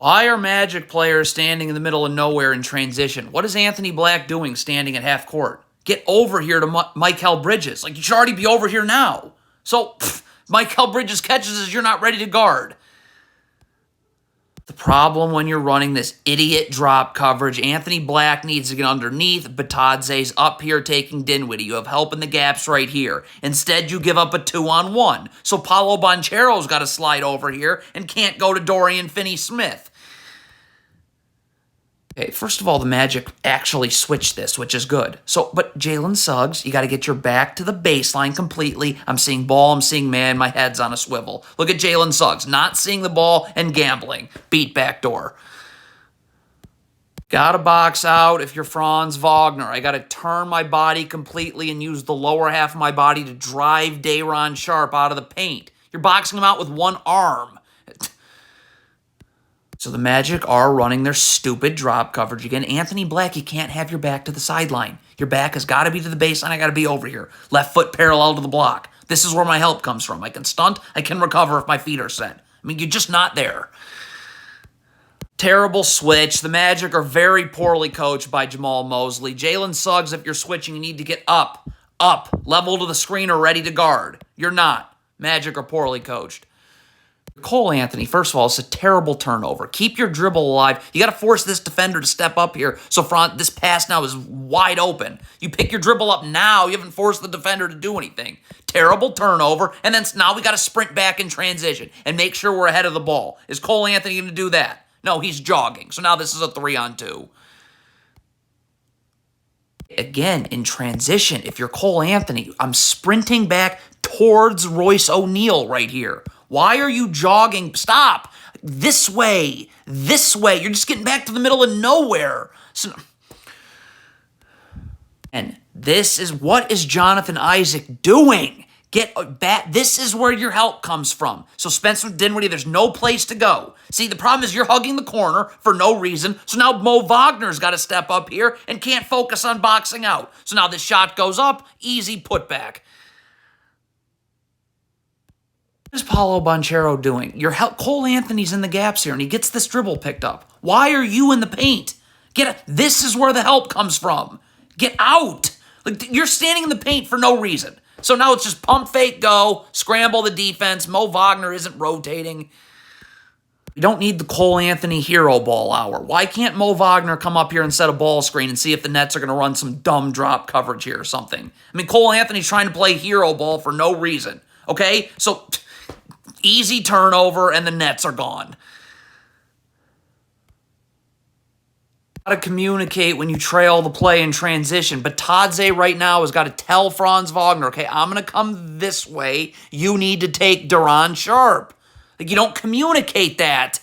Why are Magic players standing in the middle of nowhere in transition? What is Anthony Black doing standing at half court? Get over here to Mikal Bridges. Like, you should already be over here now. So, Mikal Bridges catches as you're not ready to guard. The problem when you're running this idiot drop coverage, Anthony Black needs to get underneath. Bitadze's up here taking Dinwiddie. You have help in the gaps right here. Instead, you give up a 2-on-1. So Paolo Banchero's got to slide over here and can't go to Dorian Finney-Smith. Okay, first of all, the Magic actually switched this, which is good. But Jalen Suggs, you got to get your back to the baseline completely. I'm seeing ball, I'm seeing man, my head's on a swivel. Look at Jalen Suggs, not seeing the ball and gambling. Beat backdoor. Got to box out if you're Franz Wagner. I got to turn my body completely and use the lower half of my body to drive Day'Ron Sharpe out of the paint. You're boxing him out with one arm. So the Magic are running their stupid drop coverage again. Anthony Black, you can't have your back to the sideline. Your back has got to be to the baseline. I got to be over here. Left foot parallel to the block. This is where my help comes from. I can stunt. I can recover if my feet are set. I mean, you're just not there. Terrible switch. The Magic are very poorly coached by Jamal Mosley. Jalen Suggs, if you're switching, you need to get up, level to the screen or ready to guard. You're not. Magic are poorly coached. Cole Anthony, first of all, it's a terrible turnover. Keep your dribble alive. You got to force this defender to step up here. So this pass now is wide open. You pick your dribble up now. You haven't forced the defender to do anything. Terrible turnover. And then now we got to sprint back in transition and make sure we're ahead of the ball. Is Cole Anthony going to do that? No, he's jogging. So now this is a 3-on-2. Again, in transition, if you're Cole Anthony, I'm sprinting back towards Royce O'Neal right here. Why are you jogging? Stop. This way. This way. You're just getting back to the middle of nowhere. And what is Jonathan Isaac doing? Get back. This is where your help comes from. So Spencer Dinwiddie, there's no place to go. See, the problem is you're hugging the corner for no reason. So now Mo Wagner's got to step up here and can't focus on boxing out. So now this shot goes up. Easy putback. What is Paolo Banchero doing? Cole Anthony's in the gaps here, and he gets this dribble picked up. Why are you in the paint? This is where the help comes from. Get out. You're standing in the paint for no reason. So now it's just pump, fake, go, scramble the defense. Mo Wagner isn't rotating. You don't need the Cole Anthony hero ball hour. Why can't Mo Wagner come up here and set a ball screen and see if the Nets are going to run some dumb drop coverage here or something? I mean, Cole Anthony's trying to play hero ball for no reason. Okay? So easy turnover, and the Nets are gone. Got to communicate when you trail the play in transition. But Bitadze right now has got to tell Franz Wagner, okay, I'm going to come this way. You need to take Day'Ron Sharpe. You don't communicate that.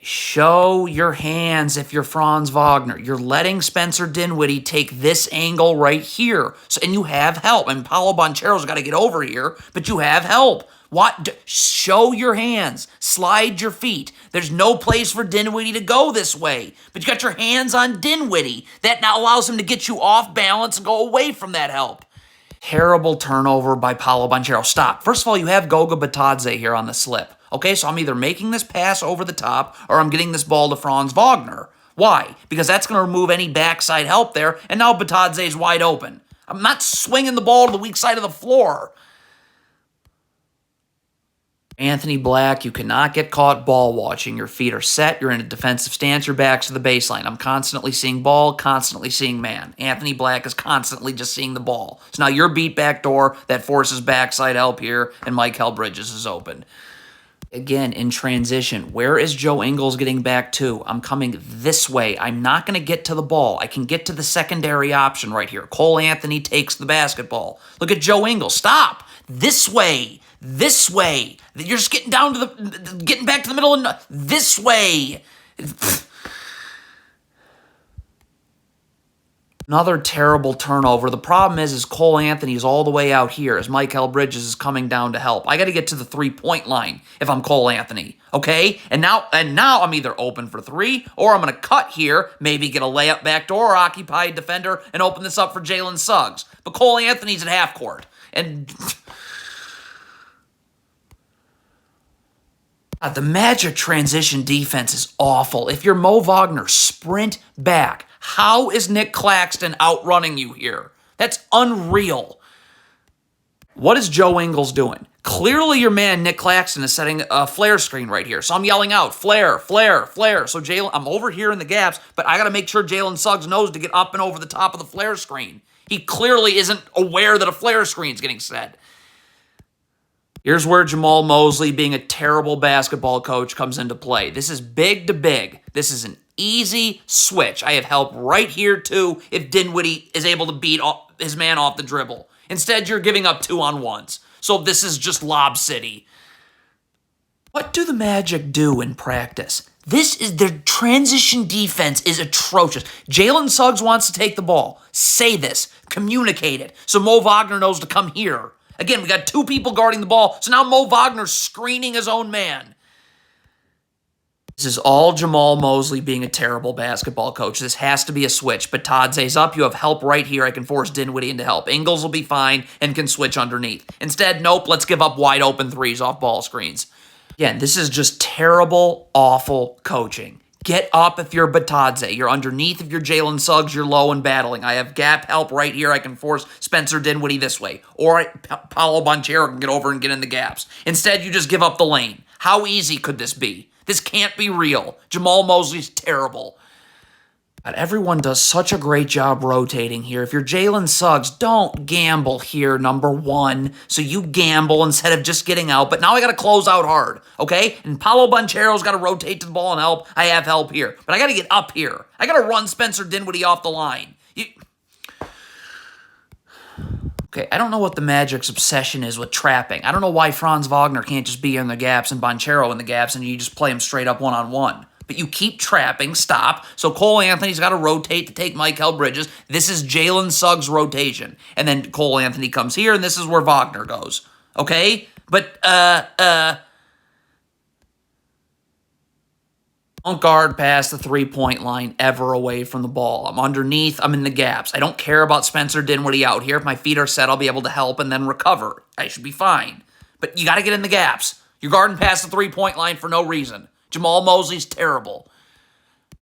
Show your hands if you're Franz Wagner. You're letting Spencer Dinwiddie take this angle right here. And you have help. And Paolo Banchero's got to get over here, but you have help. Show your hands. Slide your feet. There's no place for Dinwiddie to go this way. But you got your hands on Dinwiddie. That now allows him to get you off balance and go away from that help. Terrible turnover by Paolo Banchero. Stop. First of all, you have Goga Bitadze here on the slip. Okay, so I'm either making this pass over the top or I'm getting this ball to Franz Wagner. Why? Because that's going to remove any backside help there, and now Bitadze is wide open. I'm not swinging the ball to the weak side of the floor. Anthony Black, you cannot get caught ball watching. Your feet are set. You're in a defensive stance. Your back's to the baseline. I'm constantly seeing ball, constantly seeing man. Anthony Black is constantly just seeing the ball. So now your beat back door that forces backside help here, and Mikal Bridges is open. Again, in transition, where is Joe Ingles getting back to? I'm coming this way. I'm not going to get to the ball. I can get to the secondary option right here. Cole Anthony takes the basketball. Look at Joe Ingles. Stop. This way. This way. You're just getting down to getting back to the middle and this way. Another terrible turnover. The problem is Cole Anthony is all the way out here as Mikal Bridges is coming down to help. I got to get to the three-point line if I'm Cole Anthony, okay? And now I'm either open for three or I'm going to cut here, maybe get a layup backdoor or occupy a defender and open this up for Jalen Suggs. But Cole Anthony's at half court. And The Magic transition defense is awful. If you're Mo Wagner, sprint back. How is Nick Claxton outrunning you here? That's unreal. What is Joe Ingles doing? Clearly your man, Nick Claxton, is setting a flare screen right here. So I'm yelling out, flare, flare, flare. So I'm over here in the gaps, but I got to make sure Jalen Suggs knows to get up and over the top of the flare screen. He clearly isn't aware that a flare screen is getting set. Here's where Jamahl Mosley, being a terrible basketball coach, comes into play. This is big to big. This is an easy switch. I have help right here, too, if Dinwiddie is able to beat his man off the dribble. Instead, you're giving up 2-on-1s. So this is just Lob City. What do the Magic do in practice? Their transition defense is atrocious. Jalen Suggs wants to take the ball. Say this. Communicate it. So Mo Wagner knows to come here. Again, we got 2 people guarding the ball, so now Mo Wagner's screening his own man. This is all Jamahl Mosley being a terrible basketball coach. This has to be a switch. Batadze's up. You have help right here. I can force Dinwiddie into help. Ingles will be fine and can switch underneath. Instead, nope, let's give up wide open threes off ball screens. Again, this is just terrible, awful coaching. Get up if you're Batadze. You're underneath if you're Jalen Suggs. You're low and battling. I have gap help right here. I can force Spencer Dinwiddie this way. Or Paolo Banchero can get over and get in the gaps. Instead, you just give up the lane. How easy could this be? This can't be real. Jamahl Mosley's terrible. But everyone does such a great job rotating here. If you're Jalen Suggs, don't gamble here, number 1. So you gamble instead of just getting out. But now I got to close out hard, okay? And Paolo Banchero's got to rotate to the ball and help. I have help here. But I got to get up here. I got to run Spencer Dinwiddie off the line. Okay, I don't know what the Magic's obsession is with trapping. I don't know why Franz Wagner can't just be in the gaps and Banchero in the gaps and you just play him straight up one-on-one. But you keep trapping, stop. So Cole Anthony's got to rotate to take Mikal Bridges. This is Jalen Suggs' rotation. And then Cole Anthony comes here, and this is where Wagner goes. Okay? But, don't guard past the three-point line ever away from the ball. I'm underneath. I'm in the gaps. I don't care about Spencer Dinwiddie out here. If my feet are set, I'll be able to help and then recover. I should be fine. But you got to get in the gaps. You're guarding past the three-point line for no reason. Jamahl Mosley's terrible.